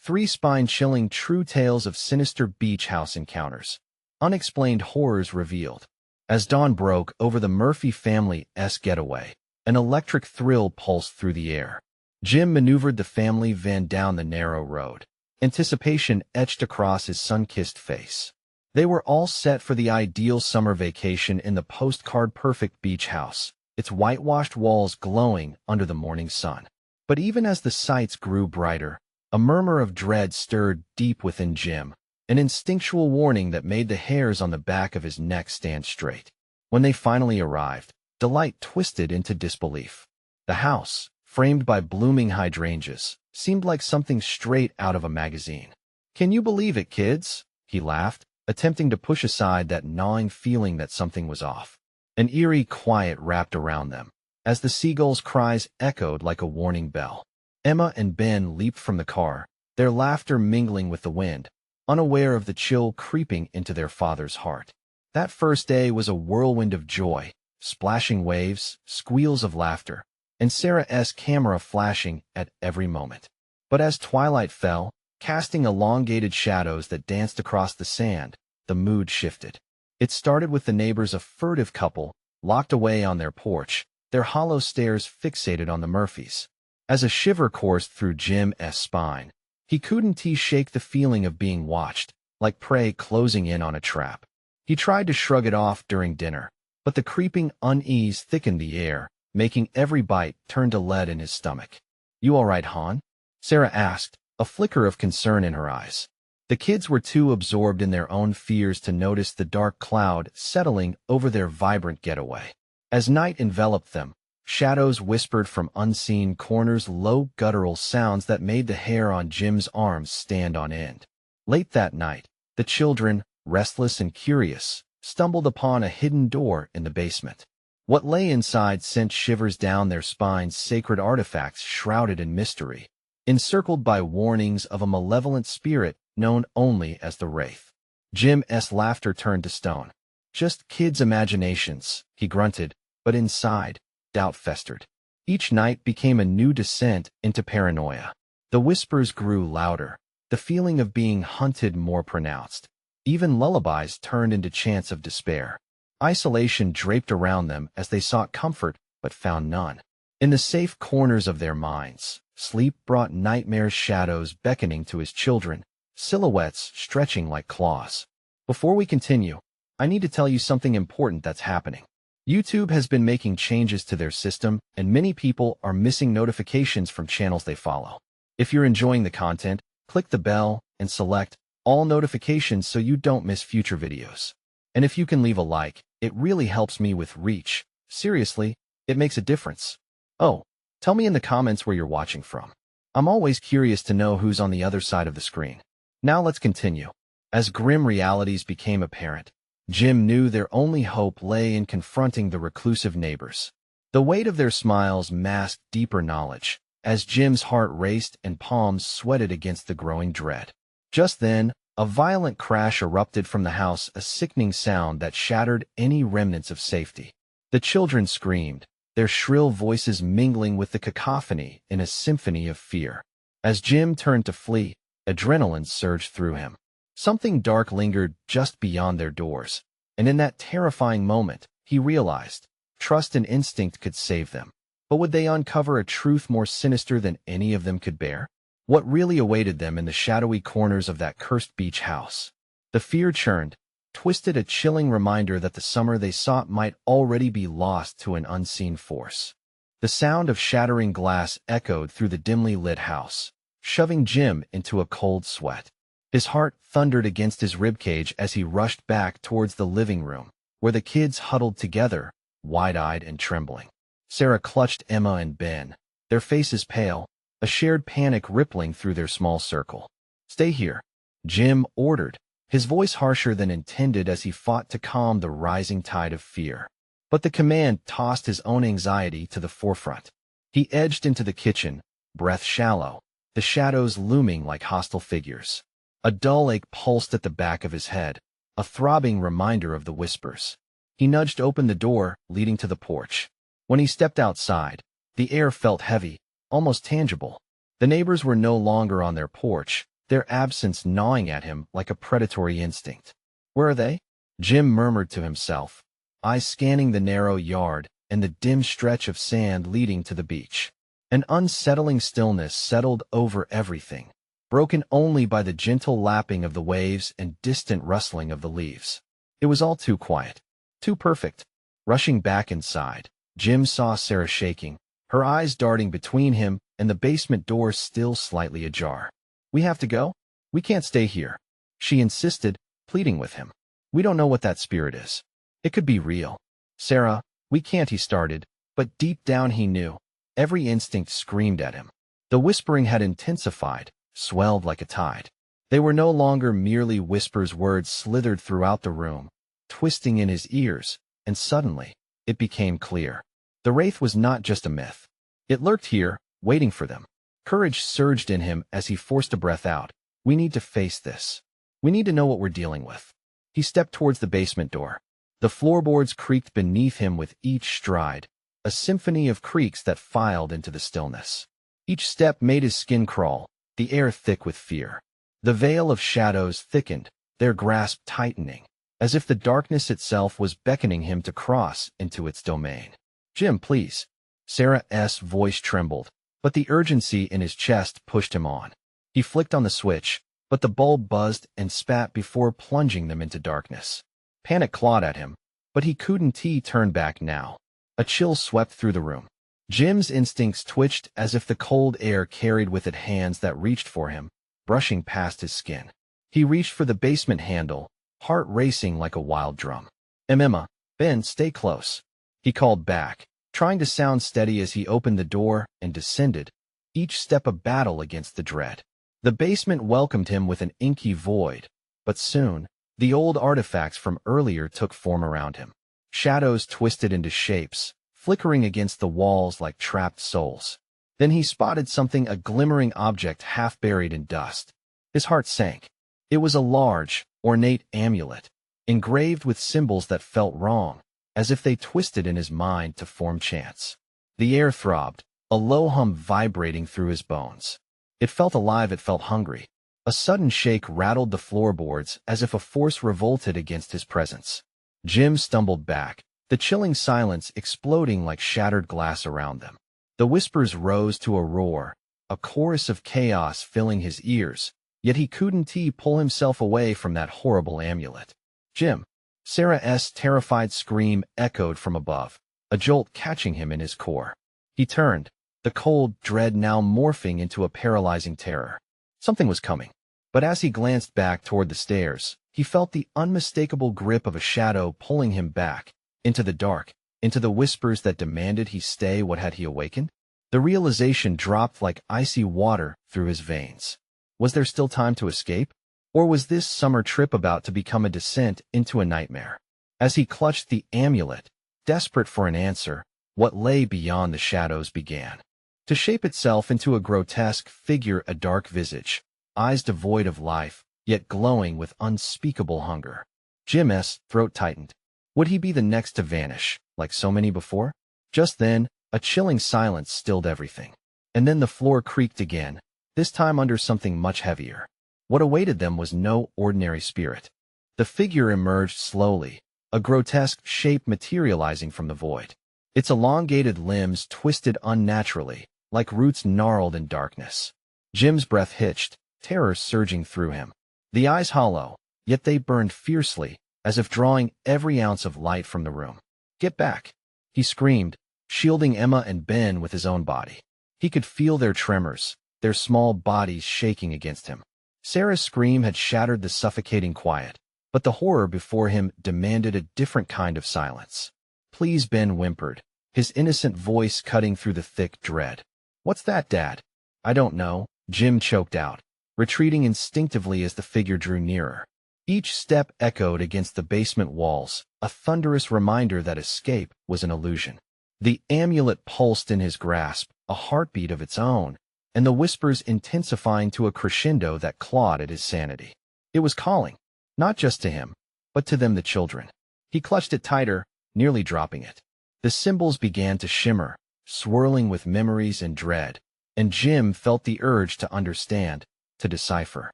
Three spine-chilling true tales of sinister beach house encounters. Unexplained horrors revealed. As dawn broke over the Murphy family's getaway, an electric thrill pulsed through the air. Jim maneuvered the family van down the narrow road. Anticipation etched across his sun-kissed face. They were all set for the ideal summer vacation in the postcard-perfect beach house, its whitewashed walls glowing under the morning sun. But even as the sights grew brighter, a murmur of dread stirred deep within Jim, an instinctual warning that made the hairs on the back of his neck stand straight. When they finally arrived, delight twisted into disbelief. The house, framed by blooming hydrangeas, seemed like something straight out of a magazine. "Can you believe it, kids?" he laughed, attempting to push aside that gnawing feeling that something was off. An eerie quiet wrapped around them, as the seagulls' cries echoed like a warning bell. Emma and Ben leaped from the car, their laughter mingling with the wind, unaware of the chill creeping into their father's heart. That first day was a whirlwind of joy, splashing waves, squeals of laughter, and Sarah's camera flashing at every moment. But as twilight fell, casting elongated shadows that danced across the sand, the mood shifted. It started with the neighbors, a furtive couple, locked away on their porch, their hollow stares fixated on the Murphys. As a shiver coursed through Jim's spine, he couldn't shake the feeling of being watched, like prey closing in on a trap. He tried to shrug it off during dinner, but the creeping unease thickened the air, making every bite turn to lead in his stomach. "You all right, hon?" Sarah asked, a flicker of concern in her eyes. The kids were too absorbed in their own fears to notice the dark cloud settling over their vibrant getaway. As night enveloped them, shadows whispered from unseen corners, low guttural sounds that made the hair on Jim's arms stand on end. Late that night, the children, restless and curious, stumbled upon a hidden door in the basement. What lay inside sent shivers down their spines, sacred artifacts shrouded in mystery, encircled by warnings of a malevolent spirit known only as the Wraith. Jim's laughter turned to stone. "Just kids' imaginations," he grunted, but inside, doubt festered. Each night became a new descent into paranoia. The whispers grew louder, the feeling of being hunted more pronounced. Even lullabies turned into chants of despair. Isolation draped around them as they sought comfort but found none. In the safe corners of their minds, sleep brought nightmare shadows beckoning to his children, silhouettes stretching like claws. Before we continue, I need to tell you something important that's happening. YouTube has been making changes to their system, and many people are missing notifications from channels they follow. If you're enjoying the content, click the bell and select all notifications so you don't miss future videos. And if you can leave a like, it really helps me with reach. Seriously, it makes a difference. Oh, tell me in the comments where you're watching from. I'm always curious to know who's on the other side of the screen. Now let's continue. As grim realities became apparent, Jim knew their only hope lay in confronting the reclusive neighbors. The weight of their smiles masked deeper knowledge, as Jim's heart raced and palms sweated against the growing dread. Just then, a violent crash erupted from the house, a sickening sound that shattered any remnants of safety. The children screamed, their shrill voices mingling with the cacophony in a symphony of fear. As Jim turned to flee, adrenaline surged through him. Something dark lingered just beyond their doors, and in that terrifying moment, he realized trust and instinct could save them. But would they uncover a truth more sinister than any of them could bear? What really awaited them in the shadowy corners of that cursed beach house? The fear churned, twisted, a chilling reminder that the summer they sought might already be lost to an unseen force. The sound of shattering glass echoed through the dimly lit house, shoving Jim into a cold sweat. His heart thundered against his ribcage as he rushed back towards the living room, where the kids huddled together, wide-eyed and trembling. Sarah clutched Emma and Ben, their faces pale, a shared panic rippling through their small circle. "Stay here," Jim ordered, his voice harsher than intended as he fought to calm the rising tide of fear. But the command tossed his own anxiety to the forefront. He edged into the kitchen, breath shallow, the shadows looming like hostile figures. A dull ache pulsed at the back of his head, a throbbing reminder of the whispers. He nudged open the door leading to the porch. When he stepped outside, the air felt heavy, almost tangible. The neighbors were no longer on their porch, their absence gnawing at him like a predatory instinct. Where are they? Jim murmured to himself, eyes scanning the narrow yard and the dim stretch of sand leading to the beach. An unsettling stillness settled over everything, broken only by the gentle lapping of the waves and distant rustling of the leaves. It was all too quiet, too perfect. Rushing back inside, Jim saw Sarah shaking, her eyes darting between him and the basement door still slightly ajar. "We have to go? We can't stay here," she insisted, pleading with him. "We don't know what that spirit is. It could be real." "Sarah, we can't," he started, but deep down he knew. Every instinct screamed at him. The whispering had intensified, swelled like a tide. They were no longer merely whispers. Words slithered throughout the room, twisting in his ears, and suddenly, it became clear. The wraith was not just a myth. It lurked here, waiting for them. Courage surged in him as he forced a breath out. "We need to face this. We need to know what we're dealing with." He stepped towards the basement door. The floorboards creaked beneath him with each stride, a symphony of creaks that filed into the stillness. Each step made his skin crawl, the air thick with fear. The veil of shadows thickened, their grasp tightening, as if the darkness itself was beckoning him to cross into its domain. "Jim, please." Sarah's voice trembled, but the urgency in his chest pushed him on. He flicked on the switch, but the bulb buzzed and spat before plunging them into darkness. Panic clawed at him, but he couldn't turn back now. A chill swept through the room. Jim's instincts twitched as if the cold air carried with it hands that reached for him, brushing past his skin. He reached for the basement handle, heart racing like a wild drum. "Emma, Ben, stay close," he called back, trying to sound steady as he opened the door and descended, each step a battle against the dread. The basement welcomed him with an inky void, but soon, the old artifacts from earlier took form around him. Shadows twisted into shapes, flickering against the walls like trapped souls. Then he spotted something, a glimmering object half buried in dust. His heart sank. It was a large, ornate amulet, engraved with symbols that felt wrong, as if they twisted in his mind to form chants. The air throbbed, a low hum vibrating through his bones. It felt alive, it felt hungry. A sudden shake rattled the floorboards as if a force revolted against his presence. Jim stumbled back, the chilling silence exploding like shattered glass around them. The whispers rose to a roar, a chorus of chaos filling his ears, yet he couldn't pull himself away from that horrible amulet. "Jim!" Sarah's terrified scream echoed from above, a jolt catching him in his core. He turned, the cold dread now morphing into a paralyzing terror. Something was coming, but as he glanced back toward the stairs, he felt the unmistakable grip of a shadow pulling him back, into the dark, into the whispers that demanded he stay. What had he awakened? The realization dropped like icy water through his veins. Was there still time to escape? Or was this summer trip about to become a descent into a nightmare? As he clutched the amulet, desperate for an answer, what lay beyond the shadows began to shape itself into a grotesque figure, a dark visage, eyes devoid of life, yet glowing with unspeakable hunger. Jim's throat tightened. Would he be the next to vanish, like so many before? Just then, a chilling silence stilled everything. And then the floor creaked again, this time under something much heavier. What awaited them was no ordinary spirit. The figure emerged slowly, a grotesque shape materializing from the void. Its elongated limbs twisted unnaturally, like roots gnarled in darkness. Jim's breath hitched, terror surging through him. The eyes hollow, yet they burned fiercely, as if drawing every ounce of light from the room. "Get back!" he screamed, shielding Emma and Ben with his own body. He could feel their tremors, their small bodies shaking against him. Sarah's scream had shattered the suffocating quiet, but the horror before him demanded a different kind of silence. "Please," Ben whimpered, his innocent voice cutting through the thick dread. "What's that, Dad?" "I don't know," Jim choked out, retreating instinctively as the figure drew nearer. Each step echoed against the basement walls, a thunderous reminder that escape was an illusion. The amulet pulsed in his grasp, a heartbeat of its own, and the whispers intensifying to a crescendo that clawed at his sanity. It was calling, not just to him, but to them, the children. He clutched it tighter, nearly dropping it. The symbols began to shimmer, swirling with memories and dread, and Jim felt the urge to understand, to decipher.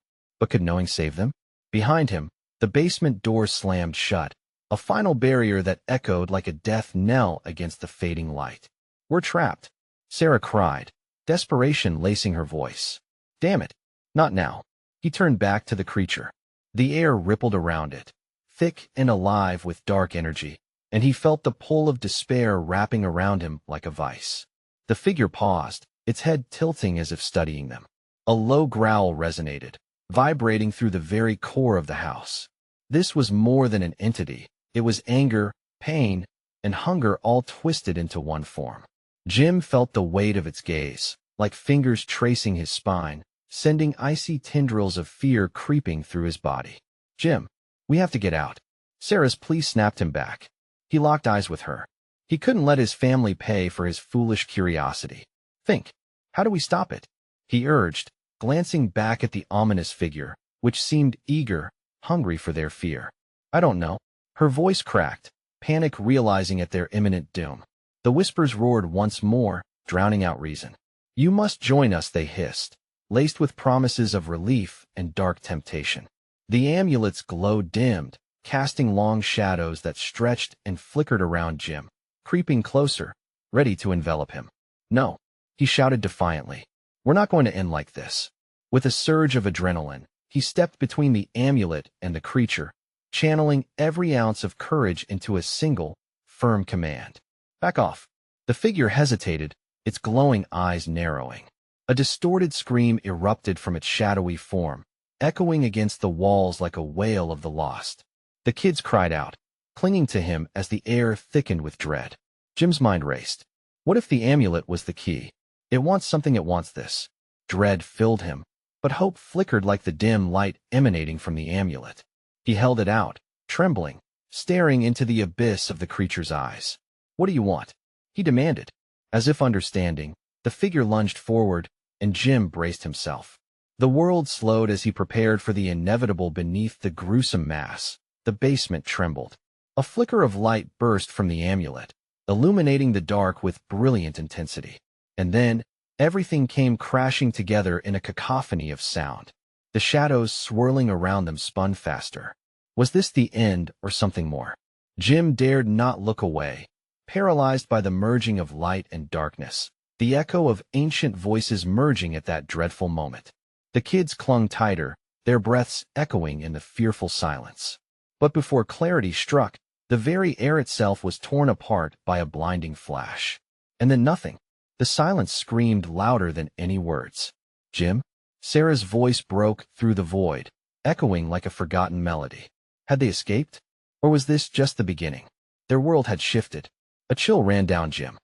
But could knowing save them? Behind him, the basement door slammed shut, a final barrier that echoed like a death knell against the fading light. "We're trapped," Sarah cried, desperation lacing her voice. "Damn it, not now." He turned back to the creature. The air rippled around it, thick and alive with dark energy, and he felt the pull of despair wrapping around him like a vice. The figure paused, its head tilting as if studying them. A low growl resonated, vibrating through the very core of the house. This was more than an entity. It was anger, pain, and hunger all twisted into one form. Jim felt the weight of its gaze, like fingers tracing his spine, sending icy tendrils of fear creeping through his body. "Jim, we have to get out." Sarah's plea snapped him back. He locked eyes with her. He couldn't let his family pay for his foolish curiosity. "Think, how do we stop it?" he urged, glancing back at the ominous figure, which seemed eager, hungry for their fear. "I don't know." Her voice cracked, panic realizing at their imminent doom. The whispers roared once more, drowning out reason. "You must join us," they hissed, laced with promises of relief and dark temptation. The amulet's glow dimmed, casting long shadows that stretched and flickered around Jim, creeping closer, ready to envelop him. "No," he shouted defiantly. "We're not going to end like this." With a surge of adrenaline, he stepped between the amulet and the creature, channeling every ounce of courage into a single, firm command. "Back off." The figure hesitated, its glowing eyes narrowing. A distorted scream erupted from its shadowy form, echoing against the walls like a wail of the lost. The kids cried out, clinging to him as the air thickened with dread. Jim's mind raced. What if the amulet was the key? It wants something, it wants this. Dread filled him, but hope flickered like the dim light emanating from the amulet. He held it out, trembling, staring into the abyss of the creature's eyes. "What do you want?" he demanded. As if understanding, the figure lunged forward, and Jim braced himself. The world slowed as he prepared for the inevitable beneath the gruesome mass. The basement trembled. A flicker of light burst from the amulet, illuminating the dark with brilliant intensity. And then, everything came crashing together in a cacophony of sound. The shadows swirling around them spun faster. Was this the end or something more? Jim dared not look away, paralyzed by the merging of light and darkness, the echo of ancient voices merging at that dreadful moment. The kids clung tighter, their breaths echoing in the fearful silence. But before clarity struck, the very air itself was torn apart by a blinding flash. And then nothing. The silence screamed louder than any words. "Jim?" Sarah's voice broke through the void, echoing like a forgotten melody. Had they escaped? Or was this just the beginning? Their world had shifted. A chill ran down Jim's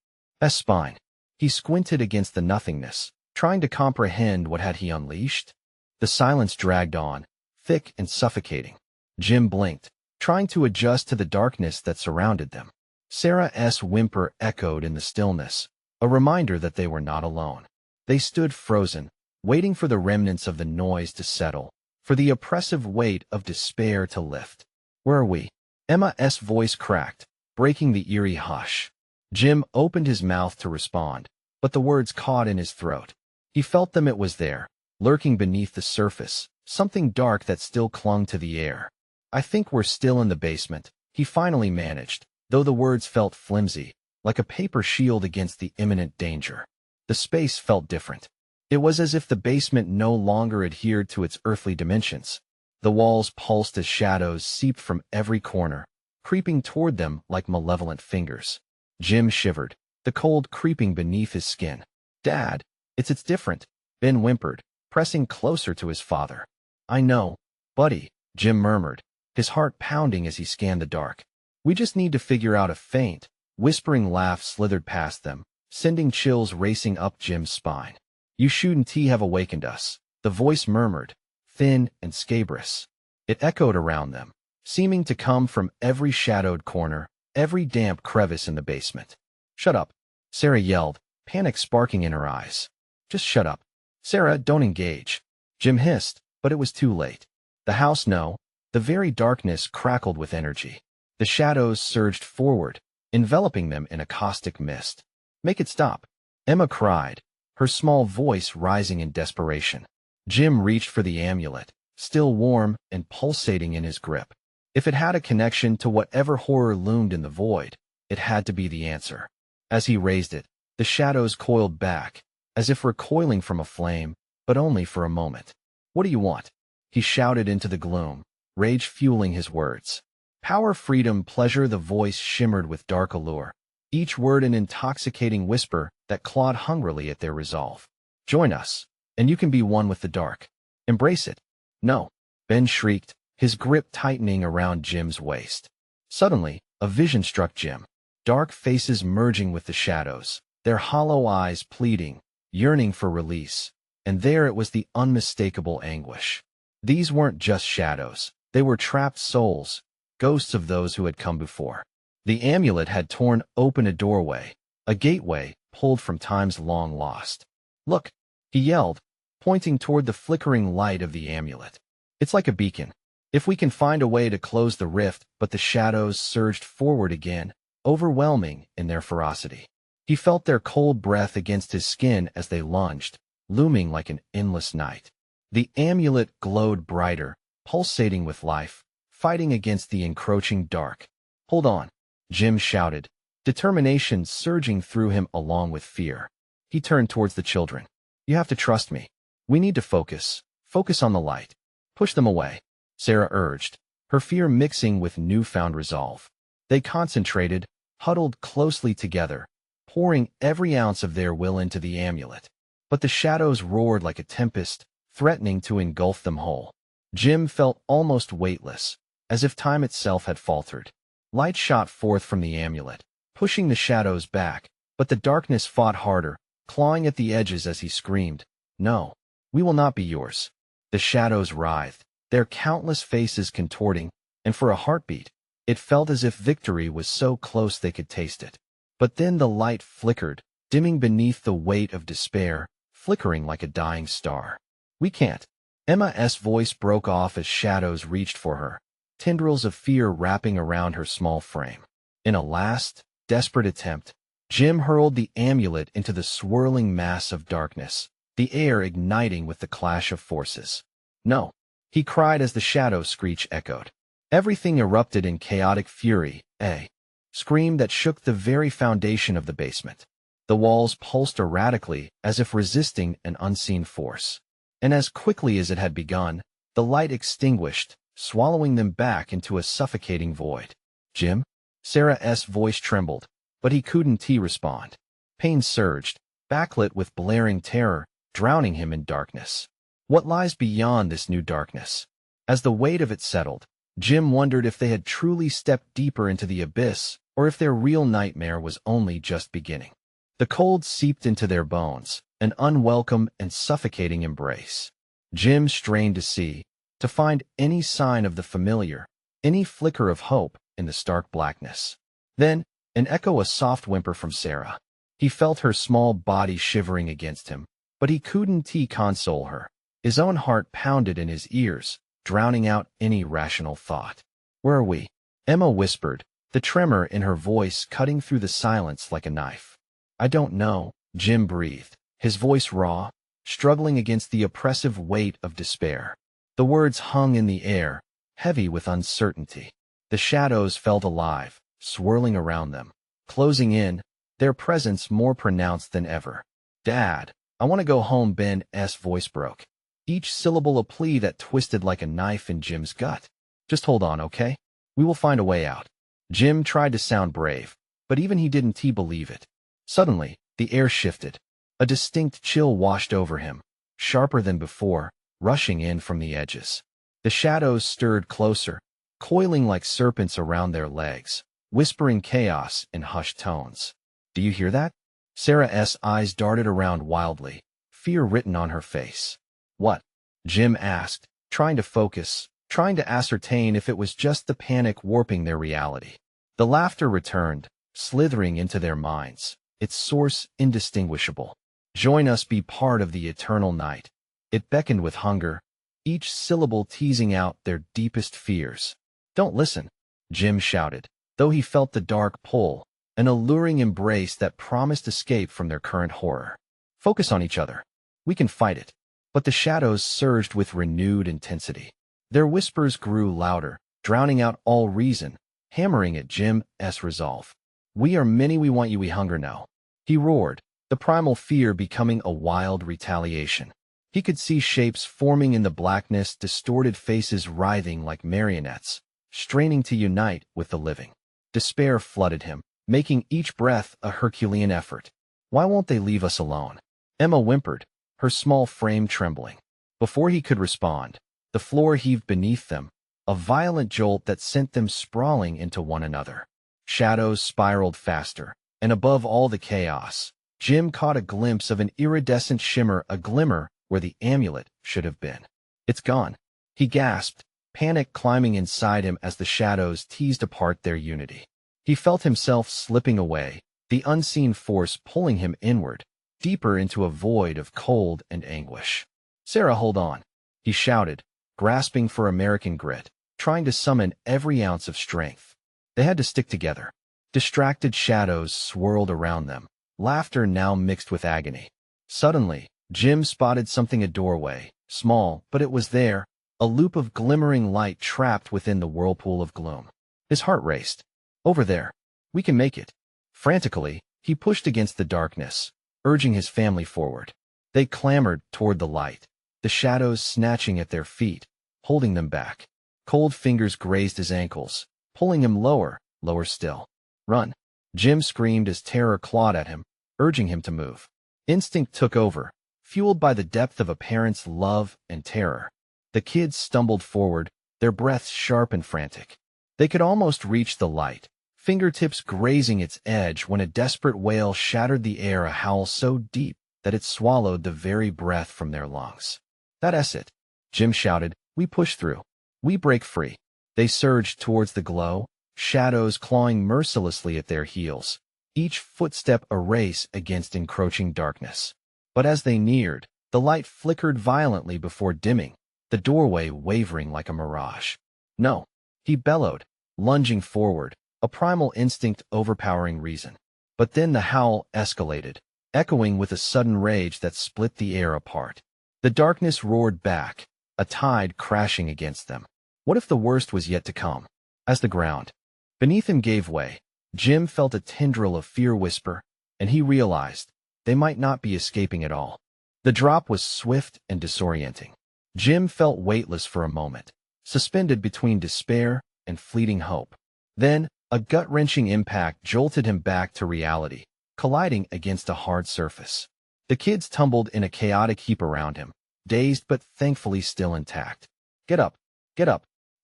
spine. He squinted against the nothingness, trying to comprehend what had he unleashed. The silence dragged on, thick and suffocating. Jim blinked, trying to adjust to the darkness that surrounded them. Sarah's whimper echoed in the stillness, a reminder that they were not alone. They stood frozen, waiting for the remnants of the noise to settle, for the oppressive weight of despair to lift. "Where are we?" Emma's voice cracked, breaking the eerie hush. Jim opened his mouth to respond, but the words caught in his throat. He felt them. It was there, lurking beneath the surface, something dark that still clung to the air. "I think we're still in the basement," he finally managed, though the words felt flimsy, like a paper shield against the imminent danger. The space felt different. It was as if the basement no longer adhered to its earthly dimensions. The walls pulsed as shadows seeped from every corner, creeping toward them like malevolent fingers. Jim shivered, the cold creeping beneath his skin. "Dad, it's different," Ben whimpered, pressing closer to his father. "I know, buddy," Jim murmured, his heart pounding as he scanned the dark. "We just need to figure out a feint." Whispering laugh slithered past them, sending chills racing up Jim's spine. "You shouldn't have awakened us," the voice murmured, thin and scabrous. It echoed around them, seeming to come from every shadowed corner, every damp crevice in the basement. "Shut up," Sarah yelled, panic sparking in her eyes. "Just shut up. Sarah, don't engage." Jim hissed, but it was too late. The house no. The very darkness crackled with energy. The shadows surged forward, enveloping them in a caustic mist. "Make it stop," Emma cried, her small voice rising in desperation. Jim reached for the amulet, still warm and pulsating in his grip. If it had a connection to whatever horror loomed in the void, it had to be the answer. As he raised it, the shadows coiled back, as if recoiling from a flame, but only for a moment. "What do you want?" he shouted into the gloom, rage fueling his words. Power, freedom, pleasure. The voice shimmered with dark allure, each word an intoxicating whisper that clawed hungrily at their resolve. "Join us, and you can be one with the dark. Embrace it." "No," Ben shrieked, his grip tightening around Jim's waist. Suddenly, a vision struck Jim. Dark faces merging with the shadows, their hollow eyes pleading, yearning for release. And there it was, the unmistakable anguish. These weren't just shadows. They were trapped souls, ghosts of those who had come before. The amulet had torn open a doorway, a gateway pulled from times long lost. "Look," he yelled, pointing toward the flickering light of the amulet. "It's like a beacon. If we can find a way to close the rift." But the shadows surged forward again, overwhelming in their ferocity. He felt their cold breath against his skin as they lunged, looming like an endless night. The amulet glowed brighter, pulsating with life, fighting against the encroaching dark. "Hold on," Jim shouted, determination surging through him along with fear. He turned towards the children. "You have to trust me. We need to focus. Focus on the light. Push them away," Sarah urged, her fear mixing with newfound resolve. They concentrated, huddled closely together, pouring every ounce of their will into the amulet. But the shadows roared like a tempest, threatening to engulf them whole. Jim felt almost weightless, as if time itself had faltered. Light shot forth from the amulet, pushing the shadows back, but the darkness fought harder, clawing at the edges as he screamed, "No, we will not be yours." The shadows writhed, their countless faces contorting, and for a heartbeat, it felt as if victory was so close they could taste it. But then the light flickered, dimming beneath the weight of despair, flickering like a dying star. "We can't." Emma's voice broke off as shadows reached for her, tendrils of fear wrapping around her small frame. In a last, desperate attempt, Jim hurled the amulet into the swirling mass of darkness, the air igniting with the clash of forces. "No," he cried as the shadow screech echoed. Everything erupted in chaotic fury, a scream that shook the very foundation of the basement. The walls pulsed erratically as if resisting an unseen force. And as quickly as it had begun, the light extinguished, swallowing them back into a suffocating void. "Jim?" Sarah's voice trembled, but he couldn't respond. Pain surged, backlit with blaring terror, drowning him in darkness. What lies beyond this new darkness? As the weight of it settled, Jim wondered if they had truly stepped deeper into the abyss, or if their real nightmare was only just beginning. The cold seeped into their bones, an unwelcome and suffocating embrace. Jim strained to see, to find any sign of the familiar, any flicker of hope in the stark blackness. Then, an echo, a soft whimper from Sarah. He felt her small body shivering against him, but he couldn't console her. His own heart pounded in his ears, drowning out any rational thought. "Where are we?" Emma whispered, the tremor in her voice cutting through the silence like a knife. "I don't know," Jim breathed, his voice raw, struggling against the oppressive weight of despair. The words hung in the air, heavy with uncertainty. The shadows felt alive, swirling around them, closing in, their presence more pronounced than ever. "Dad, I want to go home." Ben's voice broke, each syllable a plea that twisted like a knife in Jim's gut. "Just hold on, okay? We will find a way out." Jim tried to sound brave, but even he didn't believe it. Suddenly, the air shifted. A distinct chill washed over him, sharper than before, rushing in from the edges. The shadows stirred closer, coiling like serpents around their legs, whispering chaos in hushed tones. "Do you hear that?" Sarah's eyes darted around wildly, fear written on her face. "What?" Jim asked, trying to focus, trying to ascertain if it was just the panic warping their reality. The laughter returned, slithering into their minds, its source indistinguishable. "Join us, be part of the eternal night." It beckoned with hunger, each syllable teasing out their deepest fears. "Don't listen," Jim shouted, though he felt the dark pull, an alluring embrace that promised escape from their current horror. "Focus on each other. We can fight it." But the shadows surged with renewed intensity. Their whispers grew louder, drowning out all reason, hammering at Jim's resolve. "We are many, we want you, we hunger now," he roared, the primal fear becoming a wild retaliation. He could see shapes forming in the blackness, distorted faces writhing like marionettes, straining to unite with the living. Despair flooded him, making each breath a Herculean effort. "Why won't they leave us alone?" Emma whimpered, her small frame trembling. Before he could respond, the floor heaved beneath them, a violent jolt that sent them sprawling into one another. Shadows spiraled faster, and above all the chaos, Jim caught a glimpse of an iridescent shimmer, a glimmer where the amulet should have been. "It's gone," he gasped, panic climbing inside him as the shadows teased apart their unity. He felt himself slipping away, the unseen force pulling him inward, deeper into a void of cold and anguish. "Sarah, hold on," he shouted, grasping for American grit, trying to summon every ounce of strength. They had to stick together. Distracted shadows swirled around them, laughter now mixed with agony. Suddenly, Jim spotted something, a doorway, small, but it was there, a loop of glimmering light trapped within the whirlpool of gloom. His heart raced. "Over there. We can make it." Frantically, he pushed against the darkness, urging his family forward. They clambered toward the light, the shadows snatching at their feet, holding them back. Cold fingers grazed his ankles, pulling him lower, lower still. "Run!" Jim screamed as terror clawed at him, urging him to move. Instinct took over, fueled by the depth of a parent's love and terror. The kids stumbled forward, their breaths sharp and frantic. They could almost reach the light, fingertips grazing its edge, when a desperate wail shattered the air, a howl so deep that it swallowed the very breath from their lungs. "That's it," Jim shouted. "We push through. We break free." They surged towards the glow, shadows clawing mercilessly at their heels, each footstep a race against encroaching darkness. But as they neared, the light flickered violently before dimming, the doorway wavering like a mirage. "No," he bellowed, lunging forward, a primal instinct overpowering reason. But then the howl escalated, echoing with a sudden rage that split the air apart. The darkness roared back, a tide crashing against them. What if the worst was yet to come? As the ground beneath him gave way, Jim felt a tendril of fear whisper, and he realized they might not be escaping at all. The drop was swift and disorienting. Jim felt weightless for a moment, suspended between despair and fleeting hope. Then, a gut-wrenching impact jolted him back to reality, colliding against a hard surface. The kids tumbled in a chaotic heap around him, dazed but thankfully still intact. Get up,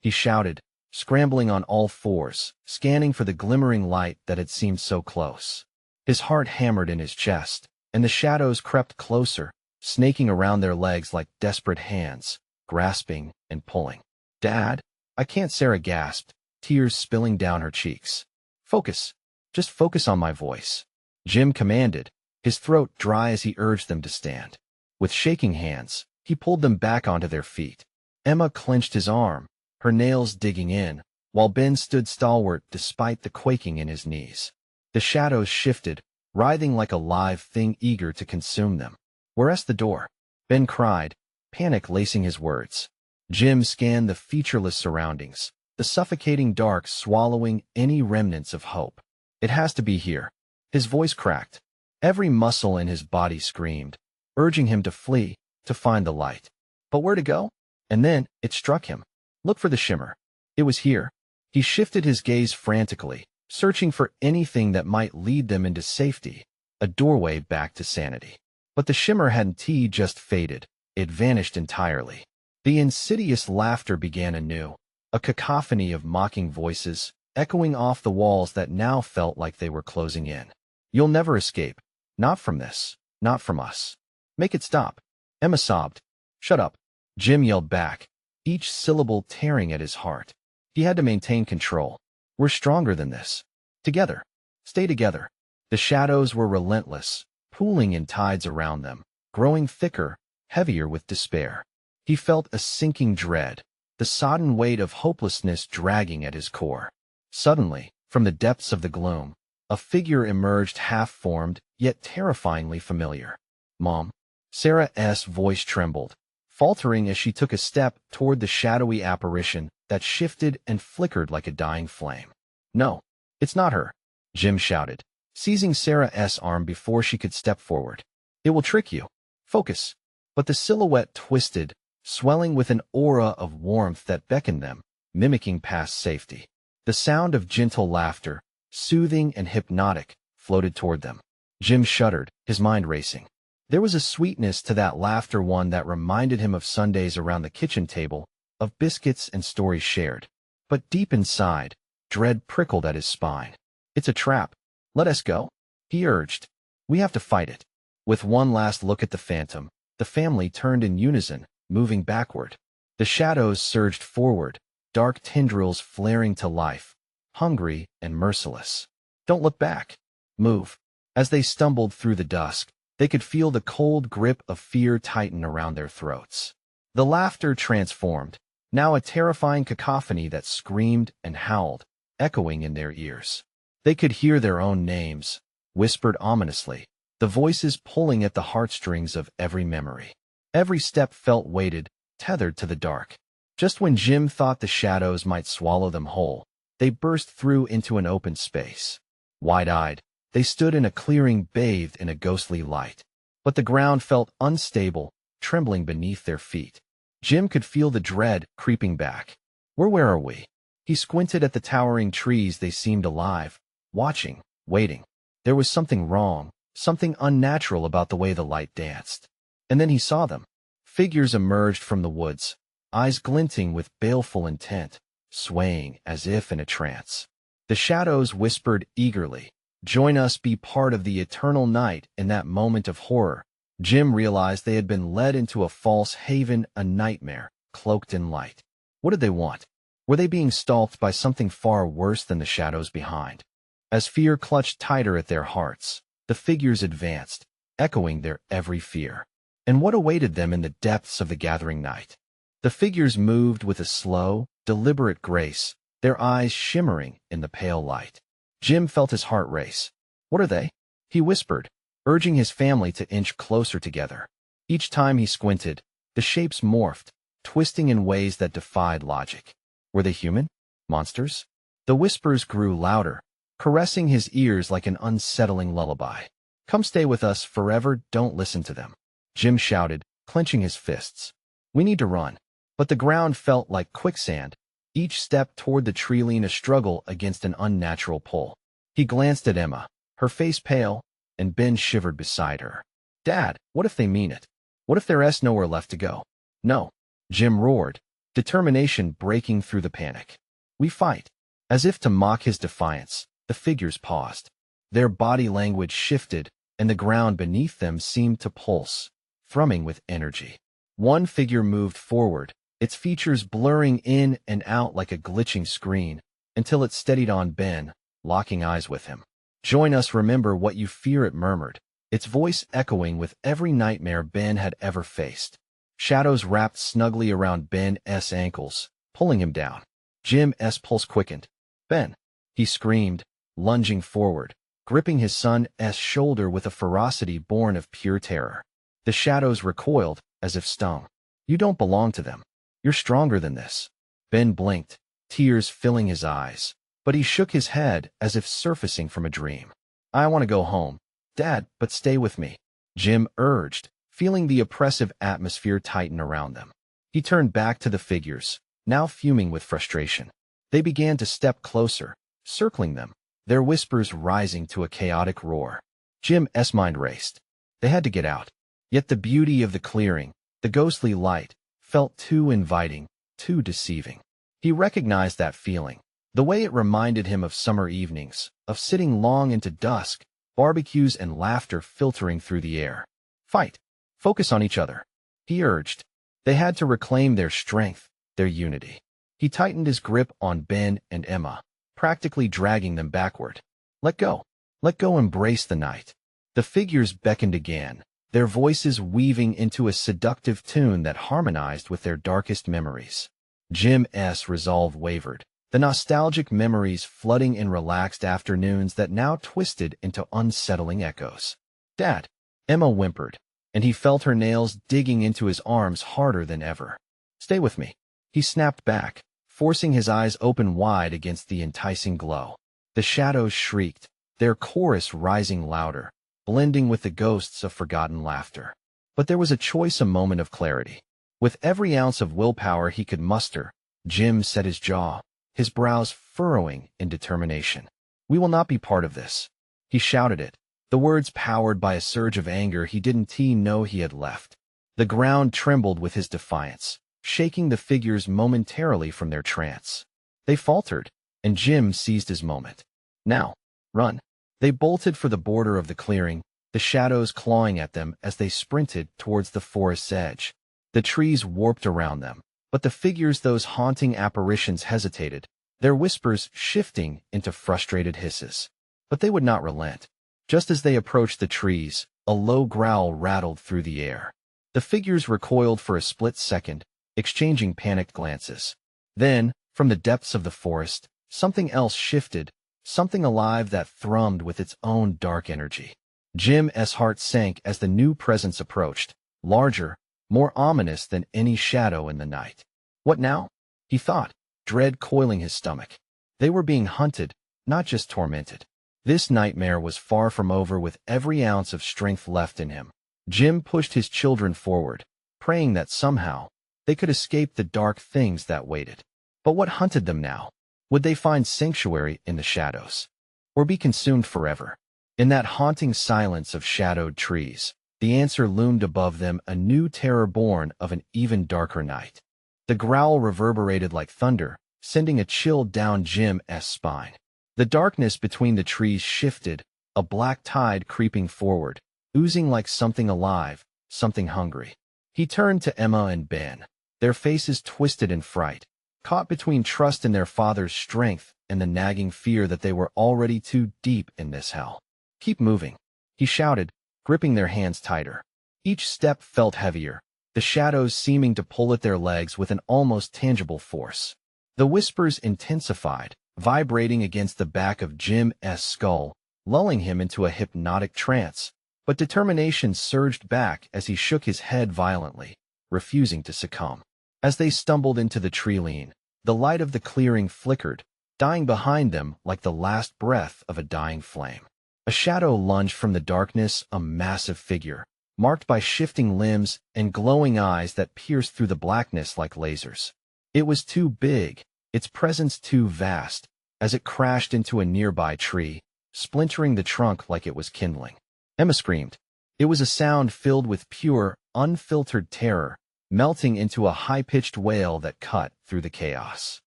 he shouted, scrambling on all fours, scanning for the glimmering light that had seemed so close. His heart hammered in his chest, and the shadows crept closer, snaking around their legs like desperate hands, grasping and pulling. "Dad, I can't," Sarah gasped, tears spilling down her cheeks. "Focus. Just focus on my voice," Jim commanded, his throat dry as he urged them to stand. With shaking hands, he pulled them back onto their feet. Emma clenched his arm, her nails digging in, while Ben stood stalwart despite the quaking in his knees. The shadows shifted, writhing like a live thing eager to consume them. "Where's the door?" Ben cried, panic lacing his words. Jim scanned the featureless surroundings, the suffocating dark swallowing any remnants of hope. "It has to be here." His voice cracked. Every muscle in his body screamed, urging him to flee, to find the light. But where to go? And then it struck him. Look for the shimmer. It was here. He shifted his gaze frantically, searching for anything that might lead them into safety, a doorway back to sanity. But the shimmer hadn't just faded. It vanished entirely. The insidious laughter began anew, a cacophony of mocking voices, echoing off the walls that now felt like they were closing in. "You'll never escape. Not from this. Not from us. Make it stop." Emma sobbed. "Shut up," Jim yelled back, each syllable tearing at his heart. He had to maintain control. "We're stronger than this. Together. Stay together." The shadows were relentless, pooling in tides around them, growing thicker, heavier with despair. He felt a sinking dread, the sodden weight of hopelessness dragging at his core. Suddenly, from the depths of the gloom, a figure emerged, half-formed, yet terrifyingly familiar. "Mom." Sarah's voice trembled, faltering as she took a step toward the shadowy apparition that shifted and flickered like a dying flame. "No, it's not her," Jim shouted, seizing Sarah's arm before she could step forward. "It will trick you. Focus." But the silhouette twisted, swelling with an aura of warmth that beckoned them, mimicking past safety. The sound of gentle laughter, soothing and hypnotic, floated toward them. Jim shuddered, his mind racing. There was a sweetness to that laughter, one that reminded him of Sundays around the kitchen table, of biscuits and stories shared. But deep inside, dread prickled at his spine. "It's a trap. Let us go," he urged. "We have to fight it." With one last look at the phantom, the family turned in unison, moving backward. The shadows surged forward, dark tendrils flaring to life, hungry and merciless. "Don't look back. Move." As they stumbled through the dusk, they could feel the cold grip of fear tighten around their throats. The laughter transformed, now a terrifying cacophony that screamed and howled, echoing in their ears. They could hear their own names, whispered ominously, the voices pulling at the heartstrings of every memory. Every step felt weighted, tethered to the dark. Just when Jim thought the shadows might swallow them whole, they burst through into an open space. Wide-eyed, they stood in a clearing bathed in a ghostly light. But the ground felt unstable, trembling beneath their feet. Jim could feel the dread creeping back. Where are we?" He squinted at the towering trees. They seemed alive, watching, waiting. There was something wrong, something unnatural about the way the light danced. And then he saw them. Figures emerged from the woods, eyes glinting with baleful intent, swaying as if in a trance. The shadows whispered eagerly, "Join us, be part of the eternal night." In that moment of horror, Jim realized they had been led into a false haven, a nightmare, cloaked in light. What did they want? Were they being stalked by something far worse than the shadows behind? As fear clutched tighter at their hearts, the figures advanced, echoing their every fear. And what awaited them in the depths of the gathering night? The figures moved with a slow, deliberate grace, their eyes shimmering in the pale light. Jim felt his heart race. "What are they?" he whispered, urging his family to inch closer together. Each time he squinted, the shapes morphed, twisting in ways that defied logic. Were they human? Monsters? The whispers grew louder, caressing his ears like an unsettling lullaby. "Come stay with us forever, don't listen to them," Jim shouted, clenching his fists. "We need to run." But the ground felt like quicksand, each step toward the tree a struggle against an unnatural pull. He glanced at Emma, her face pale, and Ben shivered beside her. "Dad, what if they mean it? What if there's nowhere left to go?" "No," Jim roared, determination breaking through the panic. "We fight." As if to mock his defiance, the figures paused. Their body language shifted, and the ground beneath them seemed to pulse, thrumming with energy. One figure moved forward, its features blurring in and out like a glitching screen, until it steadied on Ben, locking eyes with him. "Join us, remember what you fear," it murmured, its voice echoing with every nightmare Ben had ever faced. Shadows wrapped snugly around Ben's ankles, pulling him down. Jim's pulse quickened. "Ben!" he screamed, lunging forward, gripping his son's shoulder with a ferocity born of pure terror. The shadows recoiled, as if stung. "You don't belong to them. You're stronger than this." Ben blinked, tears filling his eyes, but he shook his head as if surfacing from a dream. "I want to go home, Dad, but stay with me," Jim urged, feeling the oppressive atmosphere tighten around them. He turned back to the figures, now fuming with frustration. They began to step closer, circling them, their whispers rising to a chaotic roar. Jim's mind raced. They had to get out. Yet the beauty of the clearing, the ghostly light, felt too inviting, too deceiving. He recognized that feeling, the way it reminded him of summer evenings, of sitting long into dusk, barbecues and laughter filtering through the air. "Fight. Focus on each other," he urged. They had to reclaim their strength, their unity. He tightened his grip on Ben and Emma, practically dragging them backward. Let go. Let go, embrace the night." The figures beckoned again, their voices weaving into a seductive tune that harmonized with their darkest memories. Jim's resolve wavered, the nostalgic memories flooding in relaxed afternoons that now twisted into unsettling echoes. "Dad," Emma whimpered, and he felt her nails digging into his arms harder than ever. "Stay with me," he snapped back, forcing his eyes open wide against the enticing glow. The shadows shrieked, their chorus rising louder, blending with the ghosts of forgotten laughter. But there was a moment of clarity. With every ounce of willpower he could muster, Jim set his jaw, his brows furrowing in determination. "We will not be part of this." He shouted it, the words powered by a surge of anger he didn't know he had left. The ground trembled with his defiance, shaking the figures momentarily from their trance. They faltered, and Jim seized his moment. "Now, run." They bolted for the border of the clearing, the shadows clawing at them as they sprinted towards the forest's edge. The trees warped around them, but the figures, those haunting apparitions, hesitated, their whispers shifting into frustrated hisses. But they would not relent. Just as they approached the trees, a low growl rattled through the air. The figures recoiled for a split second, exchanging panicked glances. Then, from the depths of the forest, something else shifted, something alive that thrummed with its own dark energy. Jim's heart sank as the new presence approached, larger, more ominous than any shadow in the night. What now? He thought, dread coiling his stomach. They were being hunted, not just tormented. This nightmare was far from over. With every ounce of strength left in him, Jim pushed his children forward, praying that somehow they could escape the dark things that waited. But what hunted them now? Would they find sanctuary in the shadows, or be consumed forever? In that haunting silence of shadowed trees, the answer loomed above them, a new terror born of an even darker night. The growl reverberated like thunder, sending a chill down Jim's spine. The darkness between the trees shifted, a black tide creeping forward, oozing like something alive, something hungry. He turned to Emma and Ben, their faces twisted in fright, caught between trust in their father's strength and the nagging fear that they were already too deep in this hell. "Keep moving," he shouted, gripping their hands tighter. Each step felt heavier, the shadows seeming to pull at their legs with an almost tangible force. The whispers intensified, vibrating against the back of Jim's skull, lulling him into a hypnotic trance. But determination surged back as he shook his head violently, refusing to succumb. As they stumbled into the tree-line, the light of the clearing flickered, dying behind them like the last breath of a dying flame. A shadow lunged from the darkness, a massive figure, marked by shifting limbs and glowing eyes that pierced through the blackness like lasers. It was too big, its presence too vast, as it crashed into a nearby tree, splintering the trunk like it was kindling. Emma screamed. It was a sound filled with pure, unfiltered terror, melting into a high-pitched wail that cut through the chaos.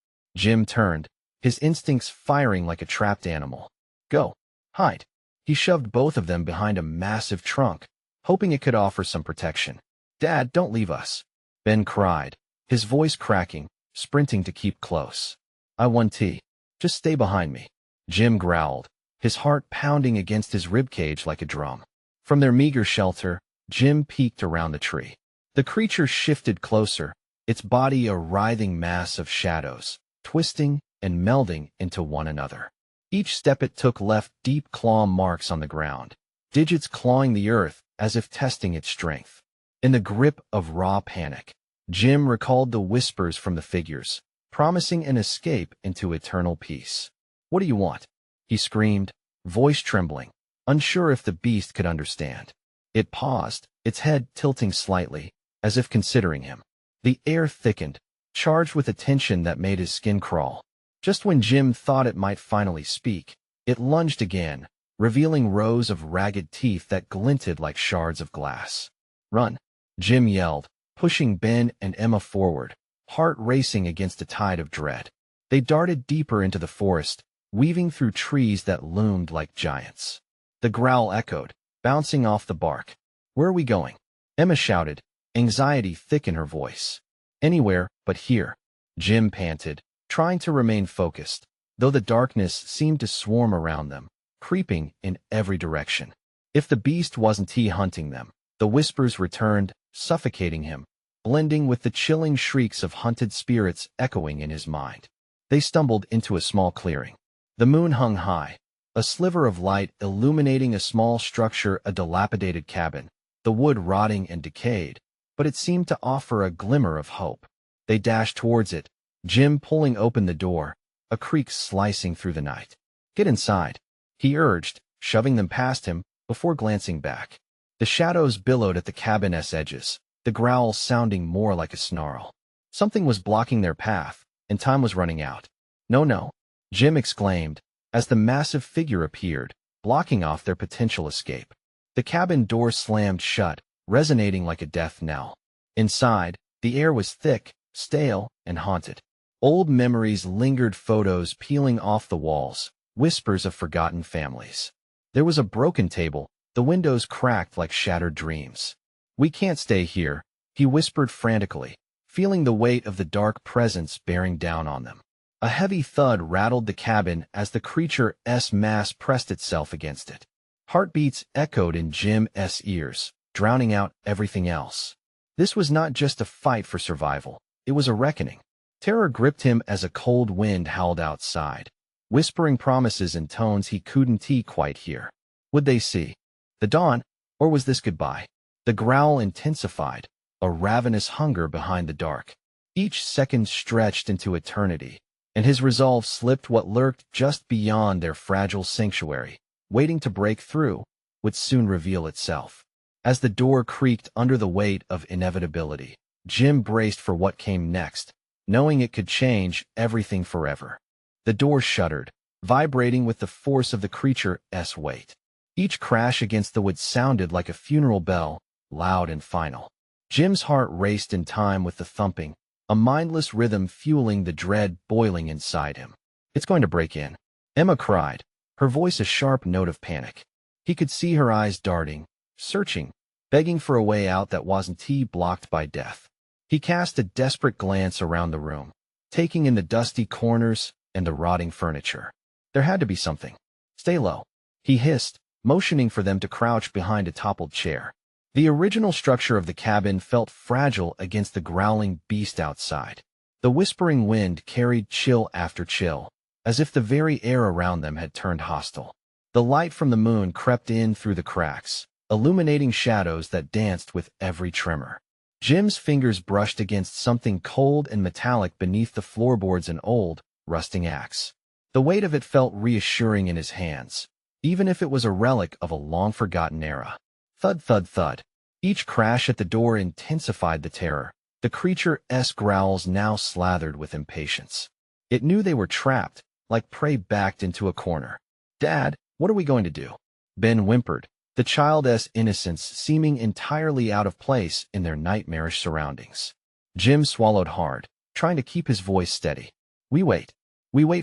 Jim turned, his instincts firing like a trapped animal. "Go. Hide." He shoved both of them behind a massive trunk, hoping it could offer some protection. "Dad, don't leave us," Ben cried, his voice cracking, sprinting to keep close. "I want tea. Just stay behind me," Jim growled, his heart pounding against his ribcage like a drum. From their meager shelter, Jim peeked around the tree. The creature shifted closer, its body a writhing mass of shadows, twisting and melding into one another. Each step it took left deep claw marks on the ground, digits clawing the earth as if testing its strength. In the grip of raw panic, Jim recalled the whispers from the figures, promising an escape into eternal peace. "What do you want?" he screamed, voice trembling, unsure if the beast could understand. It paused, its head tilting slightly, as if considering him. The air thickened, charged with a tension that made his skin crawl. Just when Jim thought it might finally speak, it lunged again, revealing rows of ragged teeth that glinted like shards of glass. "Run!" Jim yelled, pushing Ben and Emma forward, heart racing against a tide of dread. They darted deeper into the forest, weaving through trees that loomed like giants. The growl echoed, bouncing off the bark. "Where are we going?" Emma shouted, anxiety thick in her voice. "Anywhere but here," Jim panted, trying to remain focused, though the darkness seemed to swarm around them, creeping in every direction. If the beast wasn't hunting them, the whispers returned, suffocating him, blending with the chilling shrieks of hunted spirits echoing in his mind. They stumbled into a small clearing. The moon hung high, a sliver of light illuminating a small structure, a dilapidated cabin, the wood rotting and decayed, but it seemed to offer a glimmer of hope. They dashed towards it, Jim pulling open the door, a creak slicing through the night. "Get inside," he urged, shoving them past him before glancing back. The shadows billowed at the cabin's edges, the growl sounding more like a snarl. Something was blocking their path, and time was running out. "No, no," Jim exclaimed, as the massive figure appeared, blocking off their potential escape. The cabin door slammed shut, resonating like a death knell. Inside, the air was thick, stale, and haunted. Old memories lingered, photos peeling off the walls, whispers of forgotten families. There was a broken table, the windows cracked like shattered dreams. "We can't stay here," he whispered frantically, feeling the weight of the dark presence bearing down on them. A heavy thud rattled the cabin as the creature's mass pressed itself against it. Heartbeats echoed in Jim's ears, drowning out everything else. This was not just a fight for survival, it was a reckoning. Terror gripped him as a cold wind howled outside, whispering promises in tones he couldn't quite hear. Would they see the dawn, or was this goodbye? The growl intensified, a ravenous hunger behind the dark. Each second stretched into eternity, and his resolve slipped. What lurked just beyond their fragile sanctuary, waiting to break through, would soon reveal itself. As the door creaked under the weight of inevitability, Jim braced for what came next, knowing it could change everything forever. The door shuddered, vibrating with the force of the creature's weight. Each crash against the wood sounded like a funeral bell, loud and final. Jim's heart raced in time with the thumping, a mindless rhythm fueling the dread boiling inside him. "It's going to break in," Emma cried, her voice a sharp note of panic. He could see her eyes darting, searching, begging for a way out that wasn't blocked by death. He cast a desperate glance around the room, taking in the dusty corners and the rotting furniture. There had to be something. "Stay low," he hissed, motioning for them to crouch behind a toppled chair. The original structure of the cabin felt fragile against the growling beast outside. The whispering wind carried chill after chill, as if the very air around them had turned hostile. The light from the moon crept in through the cracks, illuminating shadows that danced with every tremor. Jim's fingers brushed against something cold and metallic beneath the floorboards, an old, rusting axe. The weight of it felt reassuring in his hands, even if it was a relic of a long-forgotten era. Thud, thud, thud. Each crash at the door intensified the terror, the creature's growls now slathered with impatience. It knew they were trapped, like prey backed into a corner. "Dad, what are we going to do?" Ben whimpered, the child's innocence seeming entirely out of place in their nightmarish surroundings. Jim swallowed hard, trying to keep his voice steady. We wait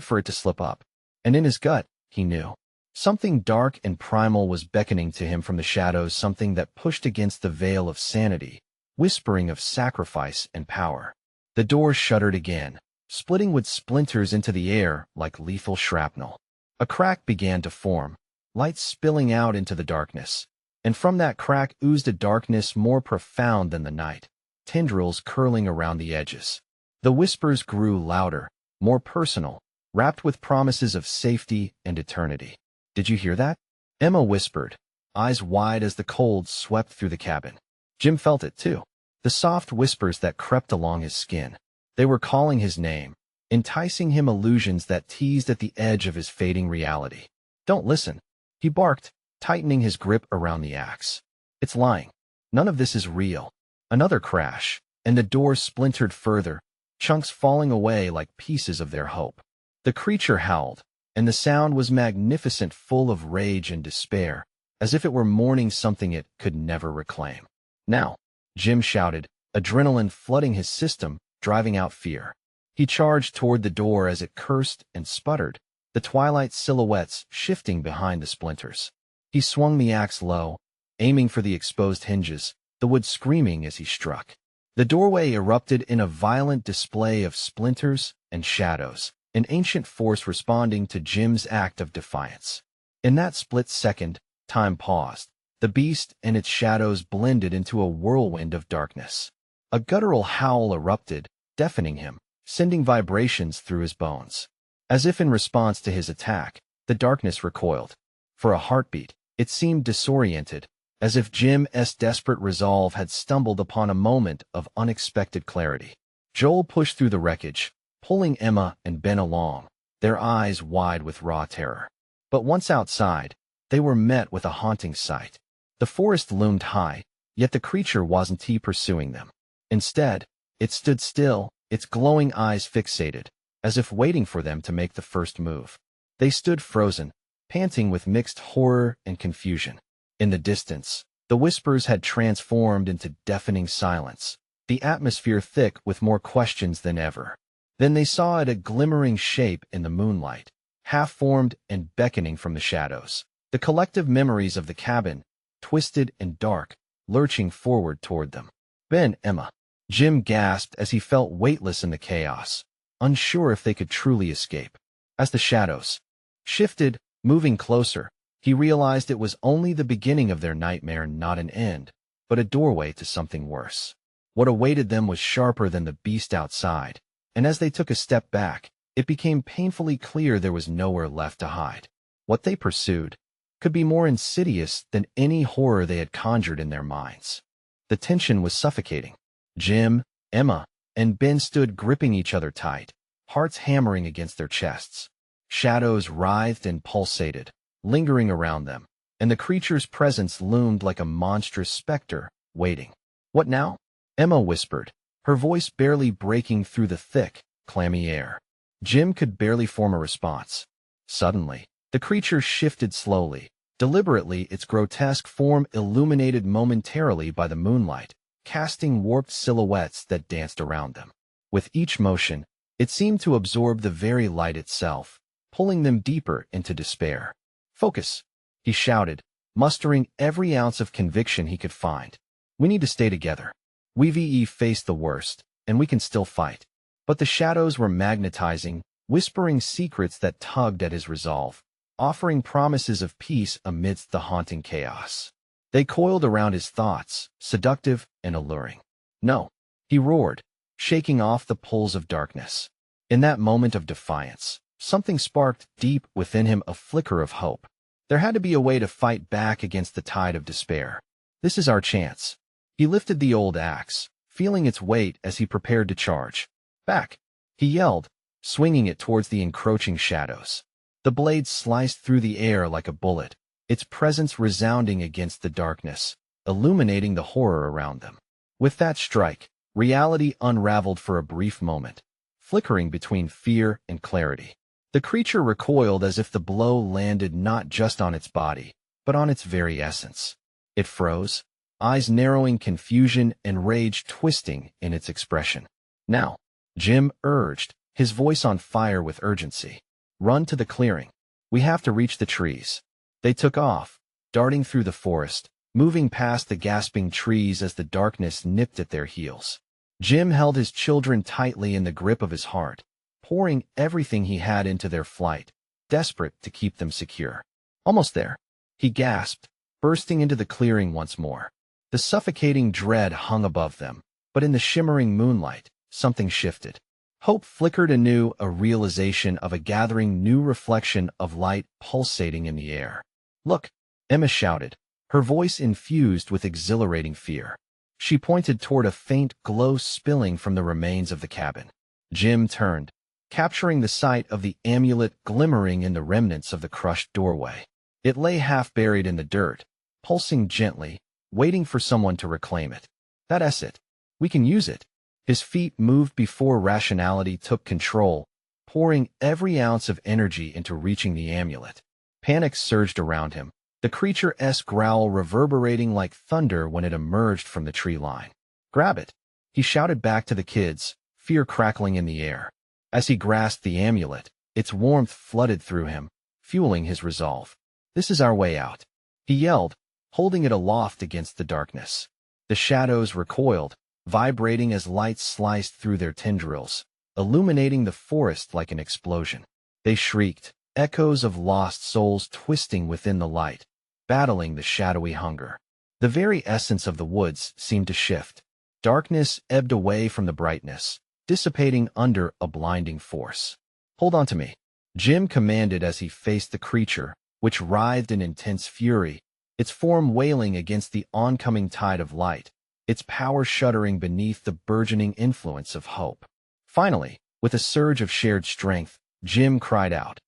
for it to slip up." And in his gut, he knew. Something dark and primal was beckoning to him from the shadows, something that pushed against the veil of sanity, whispering of sacrifice and power. The door shuddered again, splitting wood splinters into the air like lethal shrapnel. A crack began to form, light spilling out into the darkness, and from that crack oozed a darkness more profound than the night, tendrils curling around the edges. The whispers grew louder, more personal, wrapped with promises of safety and eternity. "Did you hear that?" Emma whispered, eyes wide as the cold swept through the cabin. Jim felt it too, the soft whispers that crept along his skin. They were calling his name, enticing him, illusions that teased at the edge of his fading reality. "Don't listen," he barked, tightening his grip around the axe. "It's lying. None of this is real." Another crash, and the door splintered further, chunks falling away like pieces of their hope. The creature howled, and the sound was magnificent, full of rage and despair, as if it were mourning something it could never reclaim. "Now," Jim shouted, adrenaline flooding his system, driving out fear. He charged toward the door as it cursed and sputtered, the twilight silhouettes shifting behind the splinters. He swung the axe low, aiming for the exposed hinges, the wood screaming as he struck. The doorway erupted in a violent display of splinters and shadows, an ancient force responding to Jim's act of defiance. In that split second, time paused. The beast and its shadows blended into a whirlwind of darkness. A guttural howl erupted, deafening him, sending vibrations through his bones. As if in response to his attack, the darkness recoiled. For a heartbeat, it seemed disoriented, as if Jim's desperate resolve had stumbled upon a moment of unexpected clarity. Joel pushed through the wreckage, pulling Emma and Ben along, their eyes wide with raw terror. But once outside, they were met with a haunting sight. The forest loomed high, yet the creature wasn't pursuing them. Instead, it stood still, its glowing eyes fixated, as if waiting for them to make the first move. They stood frozen, panting with mixed horror and confusion. In the distance, the whispers had transformed into deafening silence, the atmosphere thick with more questions than ever. Then they saw it, a glimmering shape in the moonlight, half-formed and beckoning from the shadows. The collective memories of the cabin, twisted and dark, lurching forward toward them. Ben, Emma. Jim gasped as he felt weightless in the chaos, unsure if they could truly escape. As the shadows shifted, moving closer, he realized it was only the beginning of their nightmare, not an end, but a doorway to something worse. What awaited them was sharper than the beast outside, and as they took a step back, it became painfully clear there was nowhere left to hide. What they pursued could be more insidious than any horror they had conjured in their minds. The tension was suffocating. Jim, Emma, and Ben stood gripping each other tight, hearts hammering against their chests. Shadows writhed and pulsated, lingering around them, and the creature's presence loomed like a monstrous specter, waiting. "What now?" Emma whispered, her voice barely breaking through the thick, clammy air. Jim could barely form a response. Suddenly, the creature shifted slowly, deliberately, its grotesque form illuminated momentarily by the moonlight, casting warped silhouettes that danced around them. With each motion, it seemed to absorb the very light itself, pulling them deeper into despair. "Focus," he shouted, mustering every ounce of conviction he could find. "We need to stay together. We've faced the worst, and we can still fight." But the shadows were magnetizing, whispering secrets that tugged at his resolve, offering promises of peace amidst the haunting chaos. They coiled around his thoughts, seductive and alluring. "No," he roared, shaking off the pulls of darkness. In that moment of defiance, something sparked deep within him, a flicker of hope. There had to be a way to fight back against the tide of despair. "This is our chance." He lifted the old axe, feeling its weight as he prepared to charge. "Back!" he yelled, swinging it towards the encroaching shadows. The blade sliced through the air like a bullet, its presence resounding against the darkness, illuminating the horror around them. With that strike, reality unraveled for a brief moment, flickering between fear and clarity. The creature recoiled as if the blow landed not just on its body, but on its very essence. It froze, eyes narrowing, confusion and rage twisting in its expression. "Now," Jim urged, his voice on fire with urgency. "Run to the clearing. We have to reach the trees." They took off, darting through the forest, moving past the gasping trees as the darkness nipped at their heels. Jim held his children tightly in the grip of his heart, pouring everything he had into their flight, desperate to keep them secure. "Almost there," he gasped, bursting into the clearing once more. The suffocating dread hung above them, but in the shimmering moonlight, something shifted. Hope flickered anew, a realization of a gathering new reflection of light pulsating in the air. "Look," Emma shouted, her voice infused with exhilarating fear. She pointed toward a faint glow spilling from the remains of the cabin. Jim turned, capturing the sight of the amulet glimmering in the remnants of the crushed doorway. It lay half buried in the dirt, pulsing gently, waiting for someone to reclaim it. "That's it. We can use it." His feet moved before rationality took control, pouring every ounce of energy into reaching the amulet. Panic surged around him, the creature's growl reverberating like thunder when it emerged from the tree line. "Grab it," he shouted back to the kids, fear crackling in the air. As he grasped the amulet, its warmth flooded through him, fueling his resolve. "This is our way out," he yelled, holding it aloft against the darkness. The shadows recoiled, vibrating as light sliced through their tendrils, illuminating the forest like an explosion. They shrieked, echoes of lost souls twisting within the light, battling the shadowy hunger. The very essence of the woods seemed to shift. Darkness ebbed away from the brightness, dissipating under a blinding force. "Hold on to me," Jim commanded as he faced the creature, which writhed in intense fury, its form wailing against the oncoming tide of light, its power shuddering beneath the burgeoning influence of hope. Finally, with a surge of shared strength, Jim cried out,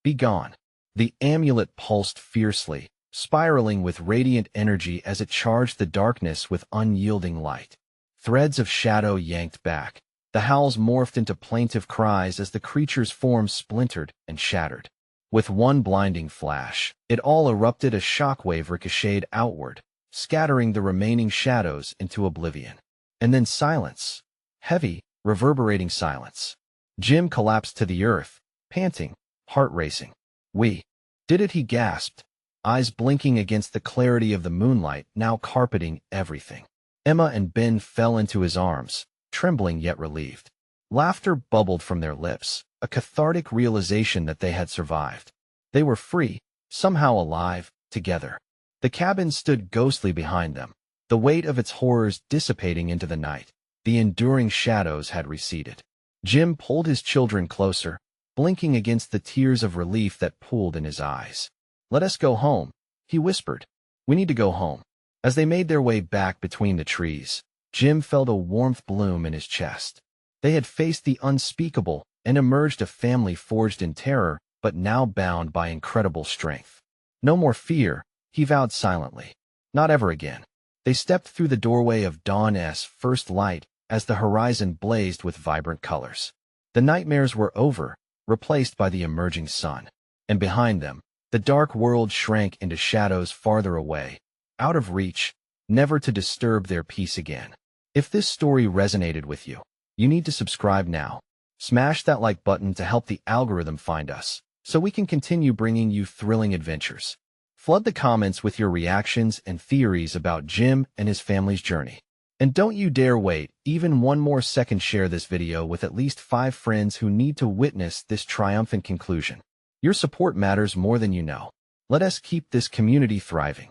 "Be gone." The amulet pulsed fiercely, spiraling with radiant energy as it charged the darkness with unyielding light. Threads of shadow yanked back. The howls morphed into plaintive cries as the creature's form splintered and shattered. With one blinding flash, it all erupted, a shockwave ricocheted outward, scattering the remaining shadows into oblivion. And then silence. Heavy, reverberating silence. Jim collapsed to the earth, panting, heart racing. "We did it," he gasped, eyes blinking against the clarity of the moonlight now carpeting everything. Emma and Ben fell into his arms, trembling yet relieved. Laughter bubbled from their lips, a cathartic realization that they had survived. They were free, somehow alive, together. The cabin stood ghostly behind them, the weight of its horrors dissipating into the night. The enduring shadows had receded. Jim pulled his children closer, blinking against the tears of relief that pooled in his eyes. "Let us go home," he whispered. "We need to go home." As they made their way back between the trees, Jim felt a warmth bloom in his chest. They had faced the unspeakable and emerged a family forged in terror, but now bound by incredible strength. No more fear, he vowed silently. Not ever again. They stepped through the doorway of dawn's first light as the horizon blazed with vibrant colors. The nightmares were over, replaced by the emerging sun. And behind them, the dark world shrank into shadows farther away, out of reach, never to disturb their peace again. If this story resonated with you, you need to subscribe now. Smash that like button to help the algorithm find us, so we can continue bringing you thrilling adventures. Flood the comments with your reactions and theories about Jim and his family's journey. And don't you dare wait even one more second. Share this video with at least 5 friends who need to witness this triumphant conclusion. Your support matters more than you know. Let us keep this community thriving.